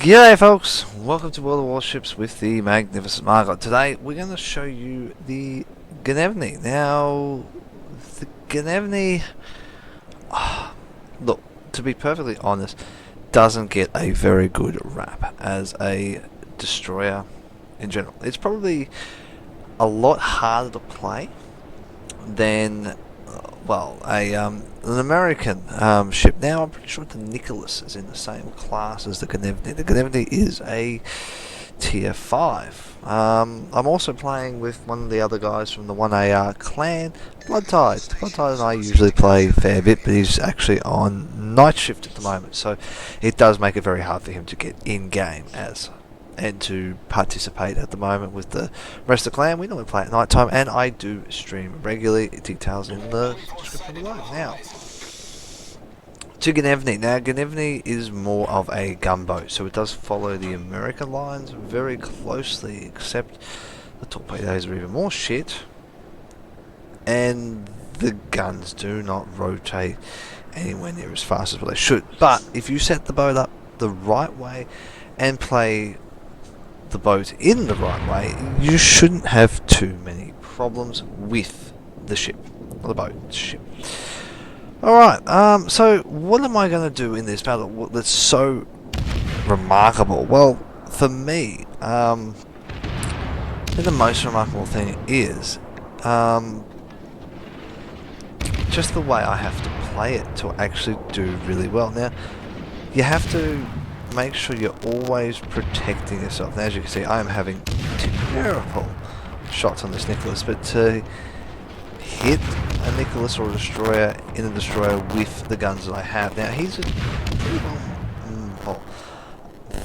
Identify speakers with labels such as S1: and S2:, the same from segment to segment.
S1: G'day folks, welcome to World of Warships with the magnificent Margon. Today we're going to show you the Gnevny. Now, the Gnevny, look, to be perfectly honest, doesn't get a very good rap as a destroyer in general. It's probably a lot harder to play than an American ship. Now, I'm pretty sure the Nicholas is in the same class as the Gnevny. The Gnevny is a tier 5. I'm also playing with one of the other guys from the 1AR clan, Bloodtide. Bloodtide and I usually play a fair bit, but he's actually on night shift at the moment, so it does make it very hard for him to get in-game and to participate at the moment with the rest of the clan. We normally play at night time, and I do stream regularly. Details in the description below. Now, to Gnevny. Now, Gnevny is more of a gunboat, so it does follow the American lines very closely, except the torpedoes are even more shit, and the guns do not rotate anywhere near as fast as what they should. But if you set the boat up the right way and play the boat in the right way, you shouldn't have too many problems with the ship, or the boat ship. Alright, so what am I going to do in this battle that's so remarkable? Well, for me, the most remarkable thing is just the way I have to play it to actually do really well. Now, you have to make sure you're always protecting yourself. Now, as you can see, I am having terrible shots on this Nicholas, but to hit a Nicholas or a destroyer in a destroyer with the guns that I have, now he's a pretty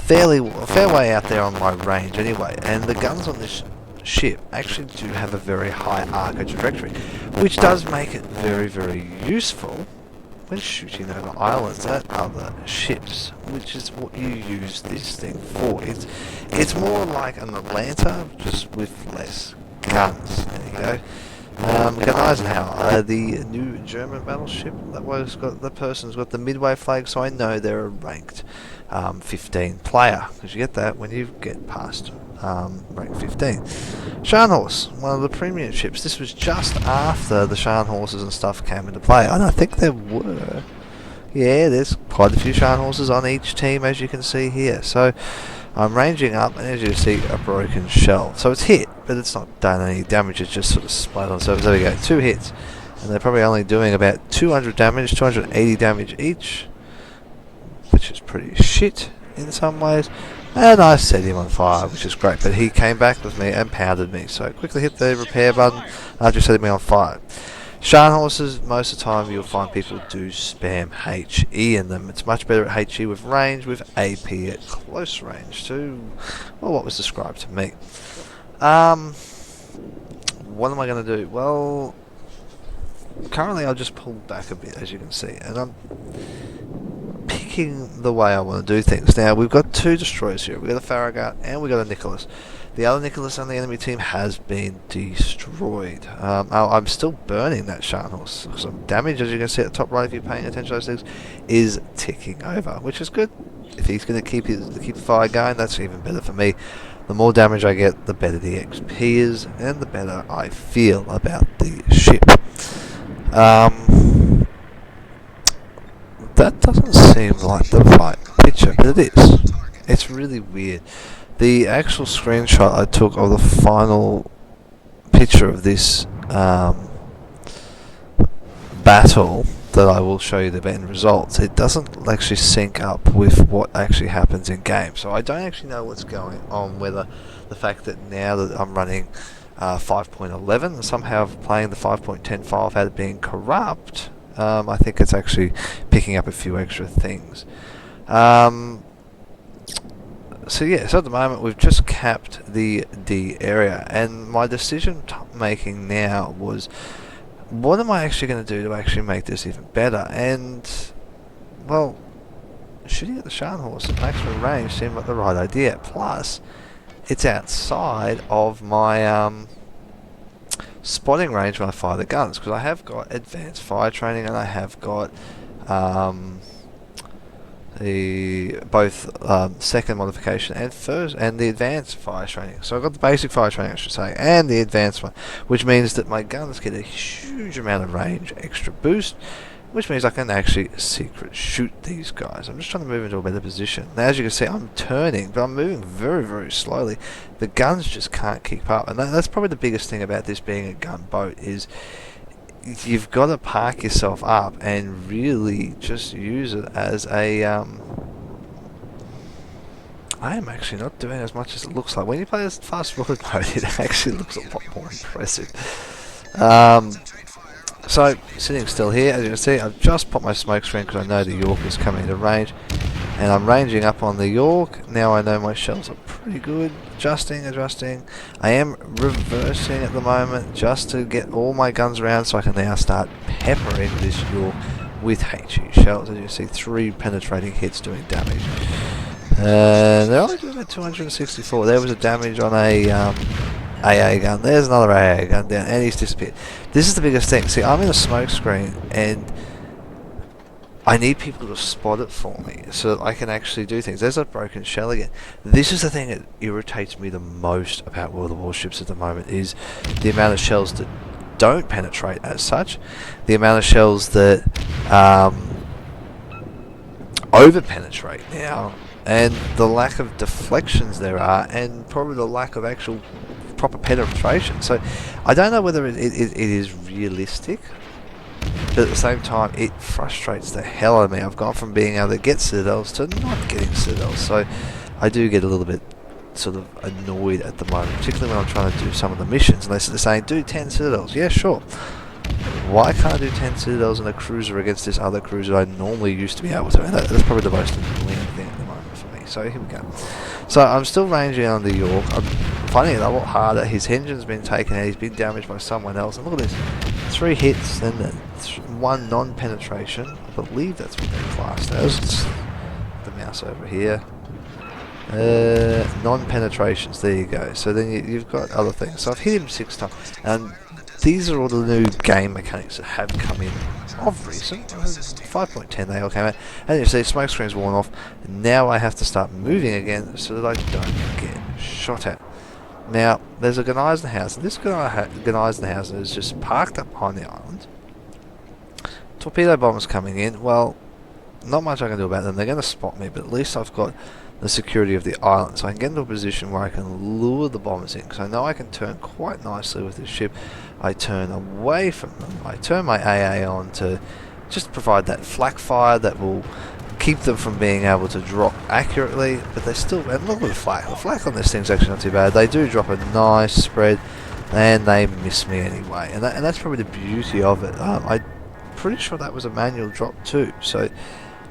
S1: fair way out there on my range anyway, and the guns on this ship actually do have a very high arc of trajectory, which does make it very, very useful when shooting over islands at other ships, which is what you use this thing for. It's more like an Atlanta, just with less guns. There you go. Eisenhower, the new German battleship, that person's got the Midway flag, so I know they're a ranked 15 player, because you get that when you get past rank 15. Scharnhorst, one of the premium ships. This was just after the Scharnhorses and stuff came into play, and I think there were, there's quite a few Scharnhorses on each team, as you can see here. So I'm ranging up, and as you see, a broken shell. So it's hit, but it's not done any damage, it's just sort of splayed on the surface. There we go, 2 hits, and they're probably only doing about 200 damage, 280 damage each, which is pretty shit in some ways. And I set him on fire, which is great, but he came back with me and pounded me, so I quickly hit the repair button after setting me on fire. Scharnhorses, most of the time you'll find people do spam HE in them. It's much better at HE with range, with AP at close range to, well, what was described to me. What am I going to do? Well, currently I'll just pull back a bit, as you can see, and I'm picking the way I want to do things. Now, we've got 2 destroyers here. We've got a Farragut and we've got a Nicholas. The other Nicholas on the enemy team has been destroyed. I'm still burning that Scharnhorst. Some damage, as you can see at the top right, if you're paying attention to those things, is ticking over, which is good. If he's going to keep the fire going, that's even better for me. The more damage I get, the better the XP is, and the better I feel about the ship. That doesn't seem like the right picture, but it is. It's really weird. The actual screenshot I took of the final picture of this battle that I will show you the end results, it doesn't actually sync up with what actually happens in game. So I don't actually know what's going on, whether the fact that now that I'm running 5.11 and somehow playing the 5.10 file without it being corrupt, I think it's actually picking up a few extra things. So at the moment we've just capped the D area, and my decision making now was, what am I actually going to do to actually make this even better? And, well, shooting at the Scharnhorst at maximum range seemed like the right idea. Plus, it's outside of my spotting range when I fire the guns, because I have got advanced fire training, and I have got the both second modification and first and the advanced fire training. So I've got the basic fire training, I should say, and the advanced one, which means that my guns get a huge amount of range, extra boost, which means I can actually secret shoot these guys. I'm just trying to move into a better position. Now, as you can see, I'm turning, but I'm moving very, very slowly. The guns just can't keep up, and that's probably the biggest thing about this being a gun boat is you've got to park yourself up and really just use it as a I am actually not doing as much as it looks like. When you play this fast forward mode, it actually looks a lot more impressive. So, sitting still here, as you can see, I've just popped my smoke screen because I know the York is coming into range. And I'm ranging up on the York. Now I know my shells are pretty good. Adjusting. I am reversing at the moment just to get all my guns around so I can now start peppering this York with HE shells. As you can see, 3 penetrating hits doing damage. They're only doing about 264. There was a damage on a AA gun. There's another AA gun down, and he's disappeared. This is the biggest thing. See, I'm in a smoke screen, and I need people to spot it for me so that I can actually do things. There's a broken shell again. This is the thing that irritates me the most about World of Warships at the moment, is the amount of shells that don't penetrate as such, the amount of shells that over penetrate now, and the lack of deflections there are, and probably the lack of actual proper penetration. So I don't know whether it is realistic, but at the same time it frustrates the hell out of me. I've gone from being able to get citadels to not getting citadels, so I do get a little bit sort of annoyed at the moment, particularly when I'm trying to do some of the missions and they're saying do 10 citadels. Yeah, sure. Why can't I do 10 citadels in a cruiser against this other cruiser I normally used to be able to? And that's probably the most annoying thing at the moment for me. So here we go. So I'm still ranging on the York. I'm finding it a lot harder. His engine's been taken out. He's been damaged by someone else. And look at this. 3 hits and 1 non-penetration. I believe that's what they're classed as. The mouse over here. Non-penetrations. There you go. So then you've got other things. So I've hit him 6 times. And these are all the new game mechanics that have come in of recent. 5.10 they all came out. And you see smoke screen's worn off. Now I have to start moving again so that I don't get shot at. Now, there's a Gnevny. This Gnevny is just parked up behind the island. Torpedo bombers coming in. Well, not much I can do about them. They're going to spot me, but at least I've got the security of the island, so I can get into a position where I can lure the bombers in, because I know I can turn quite nicely with this ship. I turn away from them. I turn my AA on to just provide that flak fire that will keep them from being able to drop accurately, but they still, and look at the flak. The flak on this thing's actually not too bad. They do drop a nice spread, and they miss me anyway, and that's probably the beauty of it. I'm pretty sure that was a manual drop too, so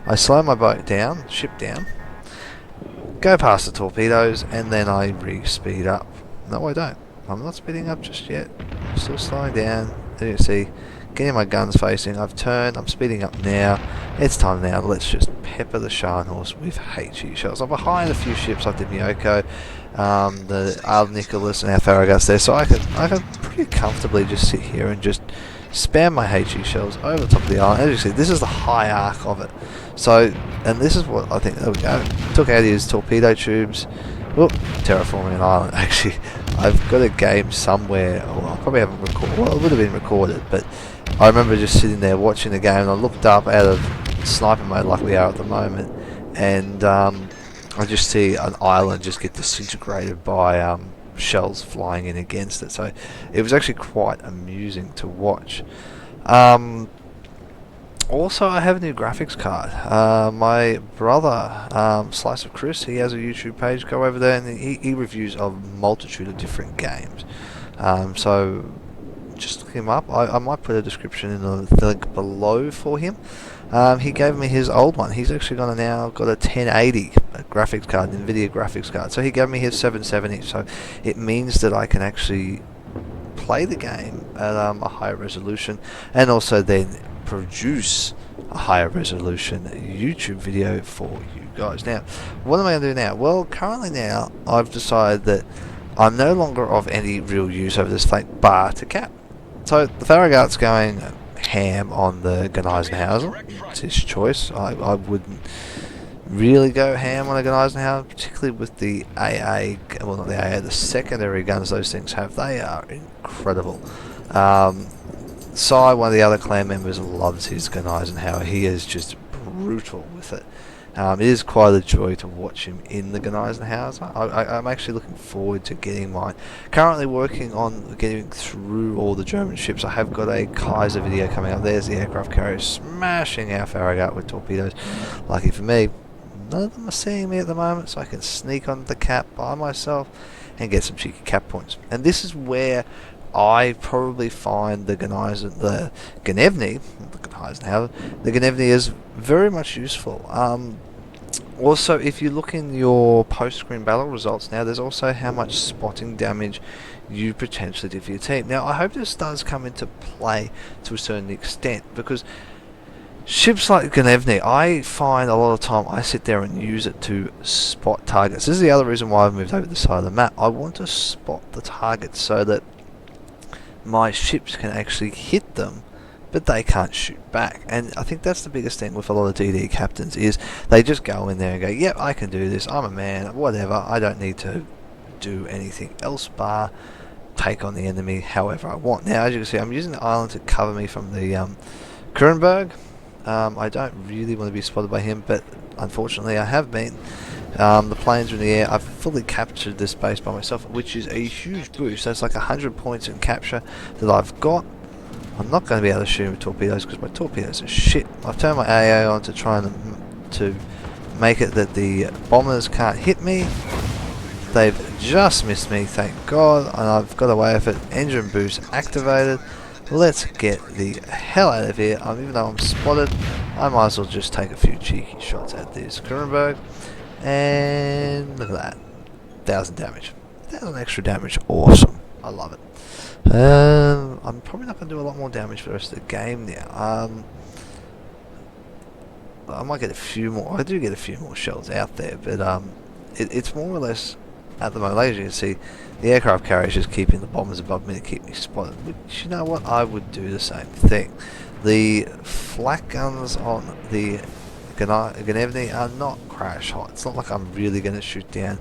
S1: I slow my boat down, ship down, go past the torpedoes, and then I re-speed up. No, I don't. I'm not speeding up just yet. I'm still slowing down. There you see, getting my guns facing. I've turned. I'm speeding up now. It's time now. Let's just pepper the Scharnhorst with HE shells. I'm behind a few ships like the Myoko, the Al Nicholas, and our Farraguts there, so I can pretty comfortably just sit here and just spam my HE shells over the top of the island. As you see, this is the high arc of it. So, and this is what I think. There we go. Took out his torpedo tubes. Whoop, terraforming an island. Actually, I've got a game somewhere. Well, I probably haven't recorded. Well, it would have been recorded, but I remember just sitting there watching the game, and I looked up out of sniper mode, like we are at the moment, and I just see an island just get disintegrated by shells flying in against it. So it was actually quite amusing to watch. Also, I have a new graphics card. My brother, Slice of Chris, he has a YouTube page. Go over there, and he reviews a multitude of different games. So just look him up. I might put a description in the link below for him. He gave me his old one. He's actually got a 1080 graphics card, NVIDIA graphics card. So he gave me his 770. So it means that I can actually play the game at a higher resolution, and also then produce a higher resolution YouTube video for you guys. Now, what am I going to do now? Well, currently now I've decided that I'm no longer of any real use over this flank bar to cap. So the Farragut's going ham on the Gnevny. It's his choice. I wouldn't really go ham on a Gneisenhower, particularly with the AA, well not the AA, the secondary guns those things have. They are incredible. Sai, one of the other clan members, loves his Gneisenhower. He is just brutal with it. It is quite a joy to watch him in the Gneisenhowers. I'm actually looking forward to getting mine. Currently working on getting through all the German ships. I have got a Kaiser video coming up. There's the aircraft carrier smashing our Farragut with torpedoes. Lucky for me, none of them are seeing me at the moment, so I can sneak onto the cap by myself and get some cheeky cap points. And this is where I probably find the Gnevny, the Gnevny is very much useful. Also, if you look in your post-screen battle results now, there's also how much spotting damage you potentially do for your team. Now, I hope this does come into play to a certain extent, because ships like Gnevny, I find a lot of time I sit there and use it to spot targets. This is the other reason why I've moved over to the side of the map. I want to spot the targets so that my ships can actually hit them, but they can't shoot back. And I think that's the biggest thing with a lot of DD captains, is they just go in there and go, yep, I can do this, I'm a man, whatever, I don't need to do anything else bar take on the enemy however I want. Now, as you can see, I'm using the island to cover me from the Kurenberg. I don't really want to be spotted by him, but unfortunately I have been. The planes are in the air. I've fully captured this base by myself, which is a huge boost. That's like 100 points in capture that I've got. I'm not going to be able to shoot him with torpedoes because my torpedoes are shit. I've turned my AA on to try and to make it that the bombers can't hit me. They've just missed me, thank God, and I've got away with it. Engine boost activated. Let's get the hell out of here. Even though I'm spotted, I might as well just take a few cheeky shots at this Kurenberg. And look at that, 1,000 damage, 1,000 extra damage, awesome, I love it. I'm probably not going to do a lot more damage for the rest of the game now. I might get a few more, I do get a few more shells out there, but it's more or less, at the moment, as you can see, the aircraft carrier is just keeping the bombers above me to keep me spotted, which, you know what, I would do the same thing. The flak guns on the Gnevny are not crash hot. It's not like I'm really going to shoot down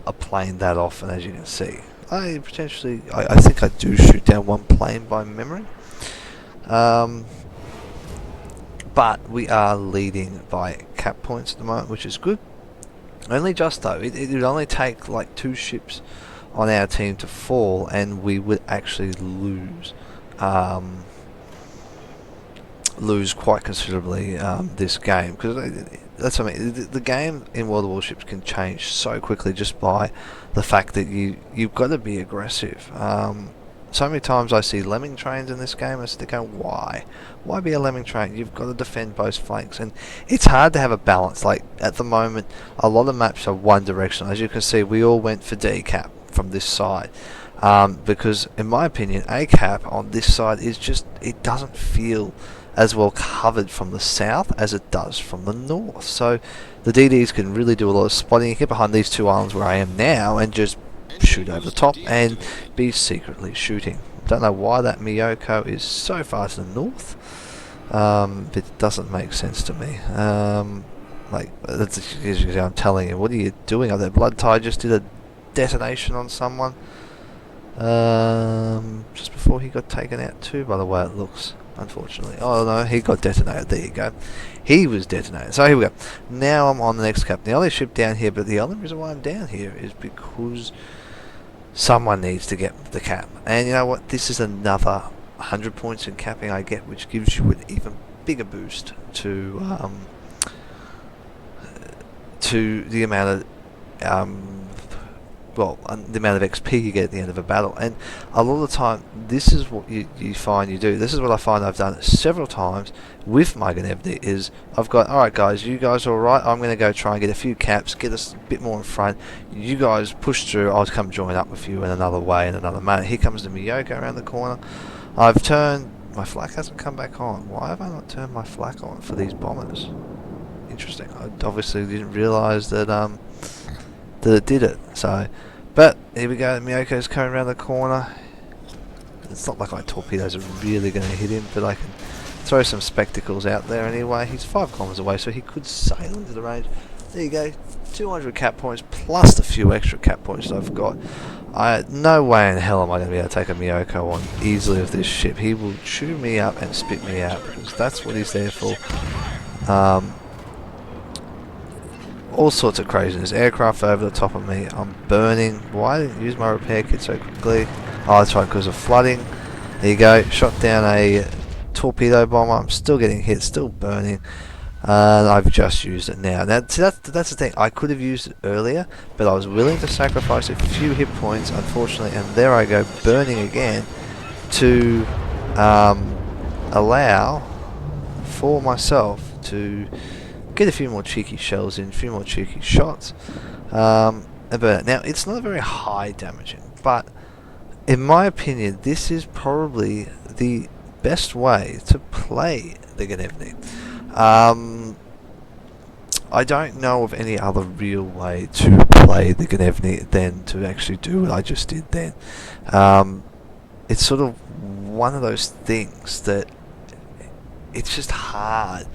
S1: a plane that often, as you can see. I think I do shoot down one plane by memory. But we are leading by cap points at the moment, which is good. Only just though. It would only take like 2 ships on our team to fall, and we would actually lose. Lose quite considerably this game, because that's what I mean. The game in World of Warships can change so quickly just by the fact that you've got to be aggressive. So many times I see lemming trains in this game, I sit there going, why be a lemming train? You've got to defend both flanks, and it's hard to have a balance. Like at the moment, a lot of maps are one direction. As you can see, we all went for D cap from this side. Because in my opinion, A cap on this side is just, it doesn't feel as well covered from the south as it does from the north. So the DDs can really do a lot of spotting. You get behind these 2 islands where I am now and just shoot over the top and be secretly shooting. Don't know why that Miyoko is so far to the north. It doesn't make sense to me. Like, that's, as you can see, I'm telling you, what are you doing up there? Blood Tide just did a detonation on someone. Just before he got taken out too, by the way it looks, unfortunately. Oh no, he got detonated, there you go. He was detonated. So here we go. Now I'm on the next cap. The only ship down here, but the only reason why I'm down here is because someone needs to get the cap. And you know what, this is another 100 points in capping I get, which gives you an even bigger boost to the amount of the amount of XP you get at the end of a battle. And a lot of the time, this is what you find you do. This is what I find I've done several times with my Gnevny, is I've got, alright guys, you guys are alright, I'm going to go try and get a few caps, get us a bit more in front, you guys push through, I'll come join up with you in another way, in another manner. Here comes the Miyoko around the corner. I've turned, my flak hasn't come back on. Why have I not turned my flak on for these bombers? Interesting. I obviously didn't realise that that it did it. So, but here we go. Miyoko's coming around the corner. It's not like my torpedoes are really going to hit him, but I can throw some spectacles out there anyway. He's 5 kilometers away, so he could sail into the range. There you go, 200 cap points plus the few extra cap points I've got. No way in hell am I going to be able to take a Miyoko on easily with this ship. He will chew me up and spit me out, because that's what he's there for. All sorts of craziness. Aircraft over the top of me. I'm burning. Why didn't I use my repair kit so quickly? Oh, that's right, because of flooding. There you go. Shot down a torpedo bomber. I'm still getting hit, still burning. And I've just used it now. Now, see, that's the thing. I could have used it earlier, but I was willing to sacrifice a few hit points, unfortunately. And there I go, burning again to allow for myself to get a few more cheeky shells in, a few more cheeky shots, and burn it. Now, it's not very high damaging, but in my opinion, this is probably the best way to play the Gnevny. I don't know of any other real way to play the Gnevny than to actually do what I just did then. It's sort of one of those things that it's just hard.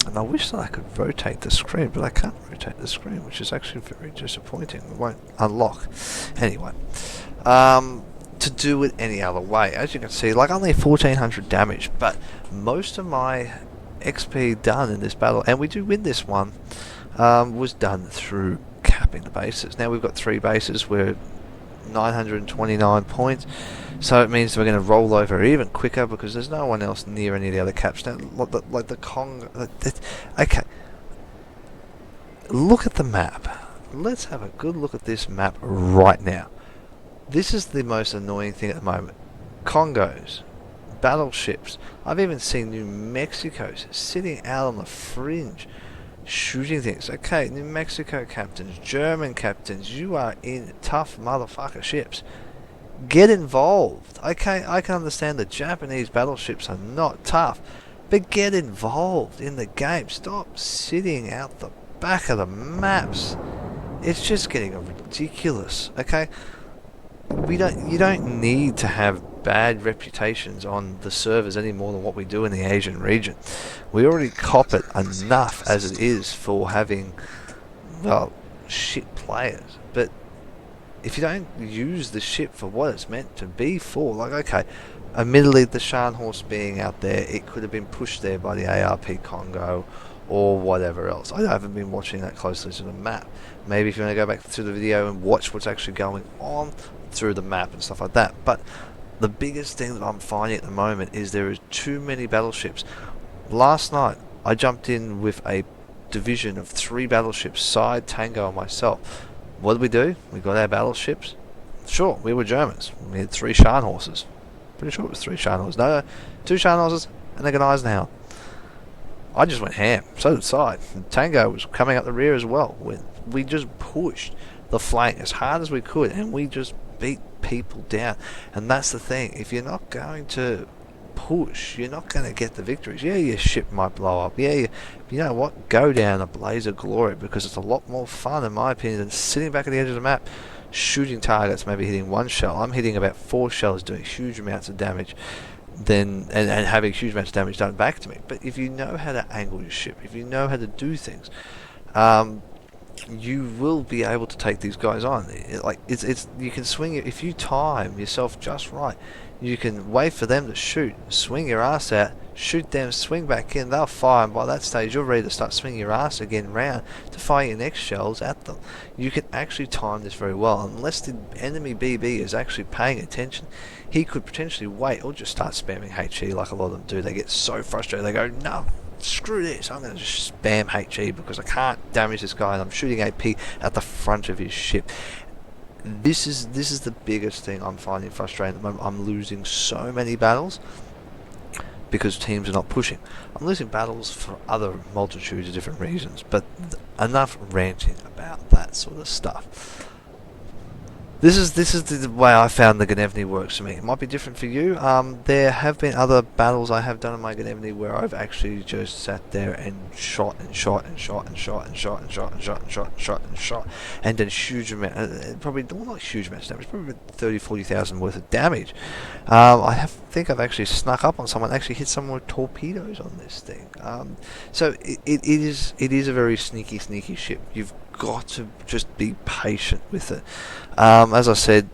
S1: And I wish that I could rotate the screen, but I can't rotate the screen, which is actually very disappointing. It won't unlock. Anyway, to do it any other way. As you can see, like only 1400 damage, but most of my XP done in this battle, and we do win this one, was done through capping the bases. Now we've got 3 bases, we're 929 points, so it means we're going to roll over even quicker because there's no one else near any of the other caps. Now, like the Kong. Okay, look at the map. Let's have a good look at this map right now. This is the most annoying thing at the moment. Congos, battleships. I've even seen New Mexico's sitting out on the fringe, shooting things. Okay, New Mexico captains, German captains, you are in tough motherfucker ships. Get involved. Okay, I can understand the Japanese battleships are not tough, but get involved in the game. Stop sitting out the back of the maps. It's just getting ridiculous. Okay, you don't need to have bad reputations on the servers any more than what we do in the Asian region. We already cop it enough as it is for having, well, shit players. But if you don't use the ship for what it's meant to be for, like, okay, admittedly the Scharnhorst being out there, it could have been pushed there by the ARP Congo or whatever else. I haven't been watching that closely to the map. Maybe if you want to go back to the video and watch what's actually going on through the map and stuff like that. But the biggest thing that I'm finding at the moment is there is too many battleships. Last night I jumped in with a division of 3 battleships, Side, Tango and myself. What did we do? We got our battleships. Sure, we were Germans. We had 3 Scharnhorses. Pretty sure it was 3 Scharnhorses. No, 2 Scharnhorses and a Gneisenhower. I just went ham. So did Side. Tango was coming up the rear as well. We just pushed the flank as hard as we could, and we just beat people down. And that's the thing. If you're not going to push, you're not going to get the victories. Yeah, your ship might blow up. Yeah, you know what? Go down a blaze of glory, because it's a lot more fun, in my opinion, than sitting back at the edge of the map, shooting targets, maybe hitting 1 shell. I'm hitting about 4 shells, doing huge amounts of damage, and having huge amounts of damage done back to me. But if you know how to angle your ship, if you know how to do things, you will be able to take these guys on. You can swing it if you time yourself just right. You can wait for them to shoot, swing your ass out, shoot them, swing back in, they'll fire, and by that stage you're ready to start swinging your ass again round to fire your next shells at them. You can actually time this very well. Unless the enemy BB is actually paying attention, he could potentially wait or just start spamming HE like a lot of them do. They get so frustrated, they go, no, screw this, I'm going to just spam HE because I can't damage this guy and I'm shooting AP at the front of his ship. This is the biggest thing I'm finding frustrating at the moment. I'm losing so many battles because teams are not pushing. I'm losing battles for other multitudes of different reasons, but enough ranting about that sort of stuff. This is the way I found the Gnevny works for me. It might be different for you. There have been other battles I have done in my Gnevny where I've actually just sat there and shot and shot and shot and shot and shot and shot and shot and shot and shot and shot and done huge amount, probably well, not huge amounts of damage, probably 30,000-40,000 worth of damage. Think I've actually snuck up on someone, actually hit someone with torpedoes on this thing. So it is a very sneaky ship. You've got to just be patient with it. As I said,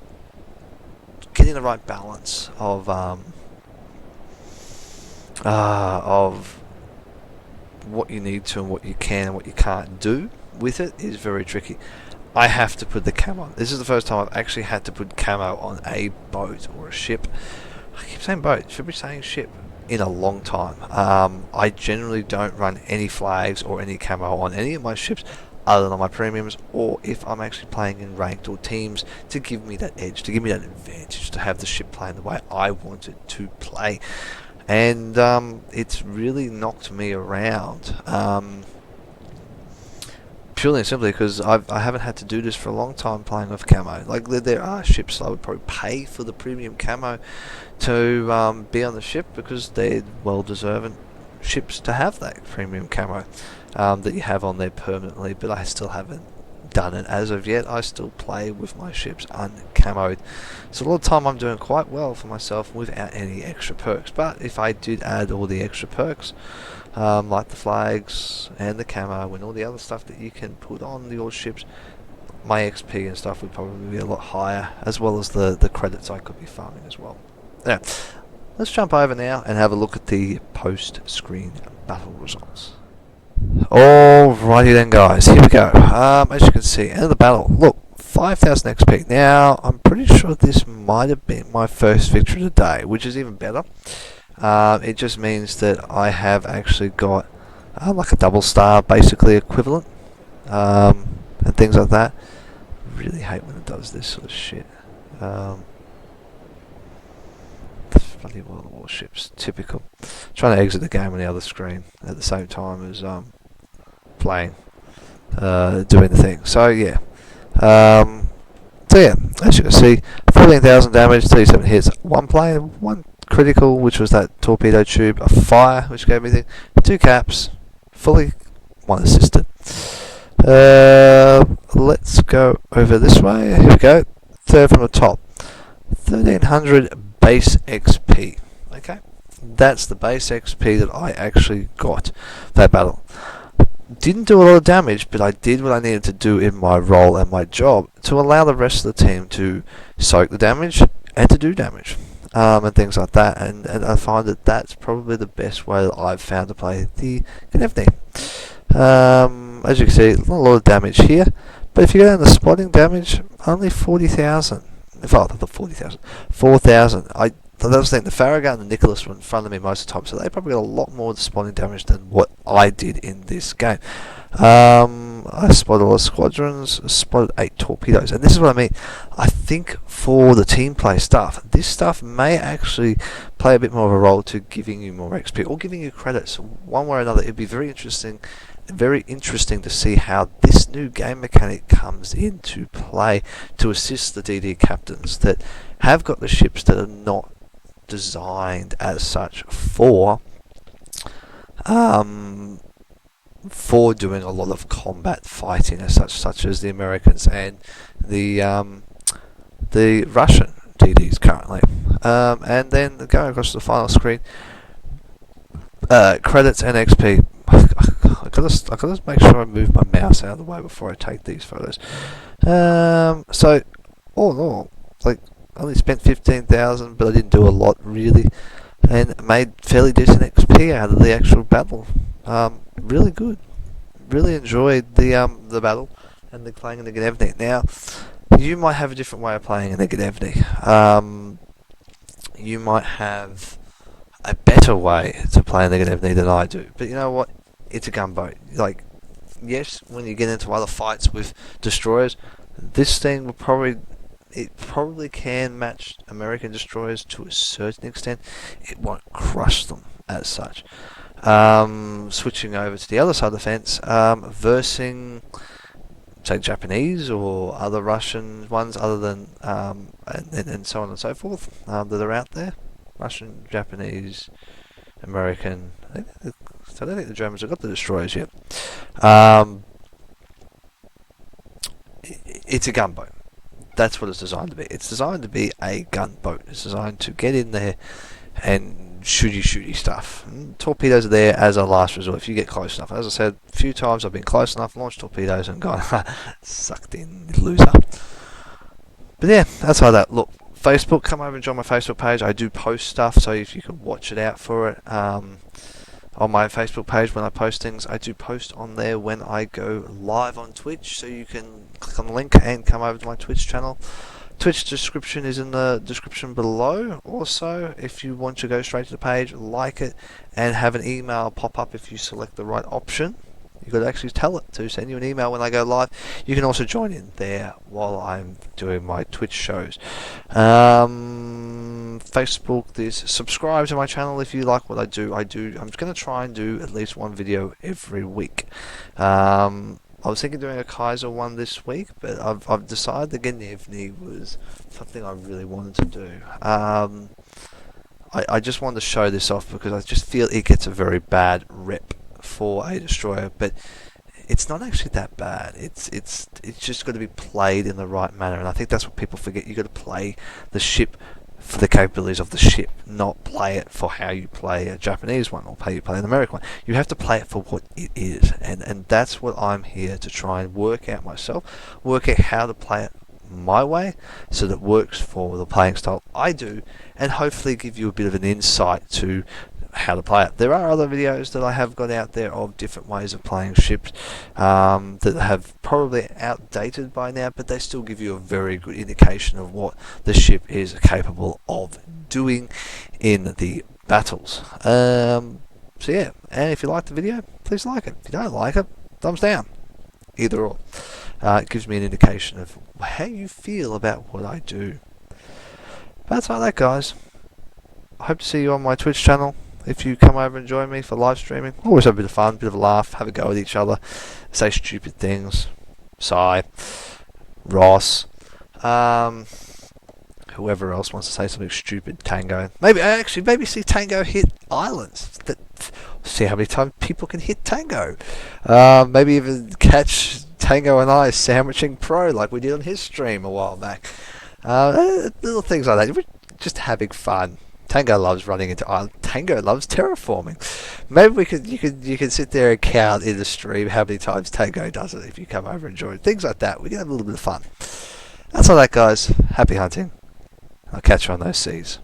S1: getting the right balance of what you need to and what you can and what you can't do with it is very tricky. I have to put the camo on. This is the first time I've actually had to put camo on a boat or a ship. I keep saying boat, should be saying ship, in a long time. I generally don't run any flags or any camo on any of my ships other than my premiums, or if I'm actually playing in ranked or teams, to give me that edge, to give me that advantage, to have the ship playing the way I want it to play. And it's really knocked me around, purely and simply because I haven't had to do this for a long time playing with camo. Like, there are ships I would probably pay for the premium camo to be on the ship, because they're well-deserving ships to have that premium camo that you have on there permanently, but I still haven't done it as of yet. I still play with my ships uncamoed, so a lot of time I'm doing quite well for myself without any extra perks. But if I did add all the extra perks, like the flags and the camo and all the other stuff that you can put on your ships, my XP and stuff would probably be a lot higher, as well as the credits I could be farming as well. Now, let's jump over now and have a look at the post-screen battle results. Alrighty then, guys, here we go. As you can see, end of the battle. Look, 5,000 XP. Now, I'm pretty sure this might have been my first victory of the day, which is even better. It just means that I have actually got like a double star, basically equivalent, and things like that. Really hate when it does this sort of shit. Bloody World of Warships, typical. Trying to exit the game on the other screen at the same time as playing, doing the thing. So yeah, as you can see, 14,000 damage, 37 hits, one plane, one critical, which was that torpedo tube, a fire, which gave me the 2 caps, fully, 1 assisted. Let's go over this way. Here we go. Third from the top, 1,300 base XP. Okay, that's the base XP that I actually got for that battle. Didn't do a lot of damage, but I did what I needed to do in my role and my job to allow the rest of the team to soak the damage and to do damage, and things like that. And I find that that's probably the best way that I've found to play the Gnevny. As you can see, not a lot of damage here, but if you go down to spotting damage, only 40,000. Oh, not 40,000, 4,000. That was the thing, the Farragut and the Nicholas were in front of me most of the time, so they probably got a lot more spotting damage than what I did in this game. I spotted all the squadrons, spotted 8 torpedoes, and this is what I mean. I think for the team play stuff, this stuff may actually play a bit more of a role to giving you more XP, or giving you credits, one way or another. It'd be very interesting to see how this new game mechanic comes into play to assist the DD captains that have got the ships that are not designed as such for doing a lot of combat fighting as such as the Americans and the Russian DDs currently. And then going across the final screen, credits and XP. I gotta make sure I move my mouse out of the way before I take these photos. So all in all, like, I only spent 15,000, but I didn't do a lot really, and made fairly decent XP out of the actual battle. Really good. Really enjoyed the battle and the playing in the Gnevny. Now, you might have a different way of playing in the Gnevny. You might have a better way to play in the Gnevny than I do. But you know what? It's a gunboat. Like, yes, when you get into other fights with destroyers, this thing will probably can match American destroyers to a certain extent. It won't crush them as such. Switching over to the other side of the fence, versing say Japanese or other Russian ones, other than and so on and so forth, that are out there. Russian, Japanese, American. So I don't think the Germans have got the destroyers yet. It's a gunboat. That's what it's designed to be. It's designed to be a gunboat. It's designed to get in there and shooty stuff. And torpedoes are there as a last resort if you get close enough. As I said, a few times I've been close enough, launched torpedoes and gone sucked in, loser. But yeah, that's how that look. Facebook, come over and join my Facebook page. I do post stuff, so if you can watch it out for it. On my Facebook page, when I post things, I do post on there when I go live on Twitch, so you can click on the link and come over to my Twitch channel. Twitch description is in the description below. Also, if you want to go straight to the page, like it, and have an email pop up if you select the right option. You could actually tell it to send you an email when I go live. You can also join in there while I'm doing my Twitch shows. Facebook, subscribe to my channel if you like what I do. I'm just going to try and do at least one video every week. I was thinking of doing a Kaiser one this week, but I've decided that Gnevny was something I really wanted to do. I just wanted to show this off because I just feel it gets a very bad rep for a destroyer, but it's not actually that bad. It's just got to be played in the right manner, and I think that's what people forget. You got to play the ship for the capabilities of the ship, not play it for how you play a Japanese one or how you play an American one. You have to play it for what it is, and that's what I'm here to try and work out myself, work out how to play it my way so that it works for the playing style I do, and hopefully give you a bit of an insight to how to play it. There are other videos that I have got out there of different ways of playing ships that have probably outdated by now, but they still give you a very good indication of what the ship is capable of doing in the battles. So yeah, and if you like the video, please like it. If you don't like it, thumbs down. Either or. It gives me an indication of how you feel about what I do. But that's like that, guys. I hope to see you on my Twitch channel. If you come over and join me for live streaming, always have a bit of fun, bit of a laugh, have a go at each other, say stupid things. Sai, Ross, whoever else wants to say something stupid. Tango, maybe see Tango hit islands. See how many times people can hit Tango. Maybe even catch Tango and I sandwiching pro like we did on his stream a while back. Little things like that. We're just having fun. Tango loves running into islands. Tango loves terraforming. Maybe you can sit there and count in the stream how many times Tango does it if you come over and join. Things like that. We can have a little bit of fun. That's all that, guys. Happy hunting. I'll catch you on those seas.